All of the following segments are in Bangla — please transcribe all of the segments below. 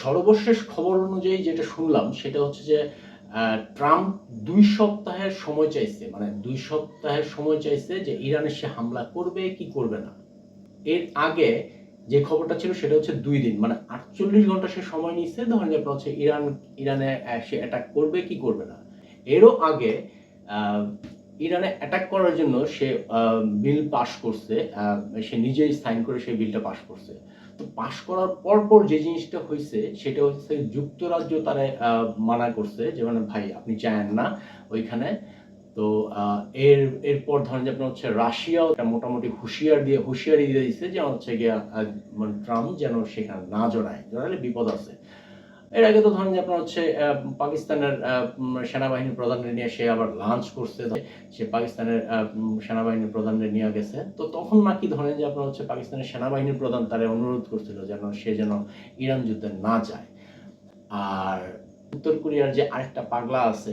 সর্বশেষ খবর অনুযায়ী যেটা শুনলাম সেটা হচ্ছে যে ট্রাম্প ২ সপ্তাহের সময় চাইছে, মানে ২ সপ্তাহের সময় চাইছে যে ইরানে সে হামলা করবে কি করবে না। এর আগে যে খবরটা ছিল সেটা হচ্ছে ২ দিন, মানে ৪৮ ঘন্টা সে সময় নিচ্ছে, ধরেন যে আপনার হচ্ছে ইরানে সে অ্যাটাক করবে কি করবে না। এরও আগে ইরানে অ্যাটাক করার জন্য সে বিল পাস করছে, সে নিজেই সাইন করে সেই বিলটা পাস করছে। তো পাস করার পর যে জিনিসটা হয়েছে সেটা হচ্ছে যুক্তরাজ্য তারা মানা করছে যে মানে ভাই আপনি যায়েন না ওইখানে। তো এরপর ধরেন যে আপনার হচ্ছে রাশিয়াও মোটামুটি হুঁশিয়ারি দিয়ে দিচ্ছে যে হচ্ছে গিয়া মানে ট্রাম্প যেন সেখানে না জড়ালে বিপদ আছে। এর আগে তো ধরেন যে আপনার হচ্ছে পাকিস্তানের সেনাবাহিনী প্রধানকে নিয়ে সে আবার লাঞ্চ করছে, সে পাকিস্তানের সেনাবাহিনীর প্রধানকে নিয়ে গেছে। তো তখন নাকি ধরেন যে আপনার হচ্ছে পাকিস্তানের সেনাবাহিনীর প্রধান তারা অনুরোধ করছিল যেন ইরান যুদ্ধে না যায়। আর উত্তর কোরিয়ার যে আরেকটা পাগলা আছে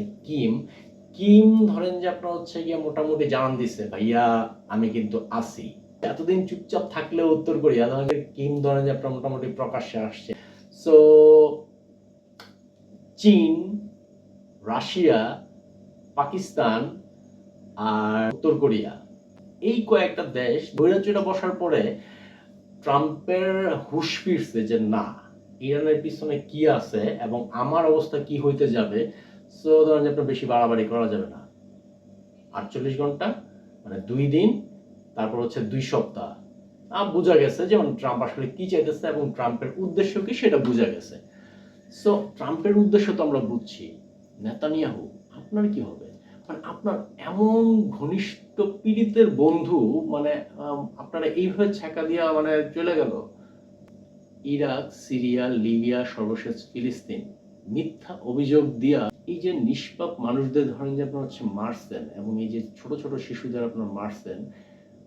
কিম ধরেন যে আপনার হচ্ছে গিয়ে মোটামুটি জানান দিছে ভাইয়া আমি কিন্তু আছি। এতদিন চুপচাপ থাকলেও উত্তর কোরিয়া ধরেন কিম ধরেন যে আপনার মোটামুটি প্রকাশ্যে আসছে। সো চীন, রাশিয়া, পাকিস্তান আর উত্তর কোরিয়া, এই কয়েকটা দেশ নৈরাজ্যটা বসার পরে ট্রাম্পের হুঁশ ফিরছে যে না, ইরানের পিছনে কি আছে এবং আমার অবস্থা কি হইতে যাবে। সো ধরেন যে আপনার বেশি বাড়াবাড়ি করা যাবে না। ৪৮ ঘন্টা মানে ২ দিন, তারপর হচ্ছে ২ সপ্তাহ। বোঝা গেছে যে মানে ট্রাম্প আসলে কি চাইতেছে এবং ট্রাম্পের উদ্দেশ্য কি সেটা বোঝা গেছে। সো ট্রাম্পের উদ্দেশ্য তো আমরা বুঝছি। নেতানিয়াহু, আপনার কি হবে? মানে আপনার এমন ঘনিষ্ঠ পীড়িতের বন্ধু, মানে আপনারা এইভাবে ছ্যাঁকা দিয়া মানে চলে গেল। ইরাক, সিরিয়া, লিবিয়া, সর্বশেষ ফিলিস্তিন, মিথ্যা অভিযোগ দিয়া এই যে নিষ্পাপ মানুষদের ধরেন যে আপনার হচ্ছে মারছেন এবং এই যে ছোট ছোট শিশুদের আপনার মারছেন,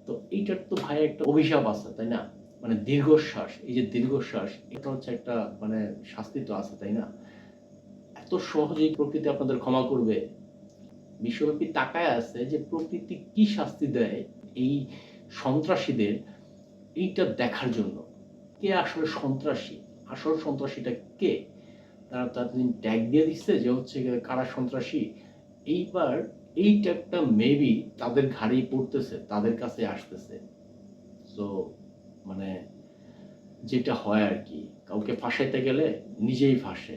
তো এইটার তো ভাই একটা অভিশাপ আছে তাই না? মানে দীর্ঘশ্বাস, এই যে দীর্ঘশ্বাস এটা হচ্ছে একটা মানে শাস্তি তো আছে তাই না? এত সহজেই প্রকৃতি আপনাদের ক্ষমা করবে? বিশ্বব্যাপী তাকায় আছে যে প্রকৃতি কি শাস্তি দেয় এই সন্ত্রাসীদের, এইটা দেখার জন্য। কে আসলে সন্ত্রাসী, আসল সন্ত্রাসীটা কে, তারা তাদের ট্যাগ দিয়ে দিচ্ছে যে হচ্ছে কারা সন্ত্রাসী। এইবার এই ট্যাগটা মেবি তাদের ঘাড়েই পড়তেছে, তাদের কাছে আসতেছে। সো মানে যেটা হয় আর কি, কাউকে ফাঁসাইতে গেলে নিজেই ফাঁসে।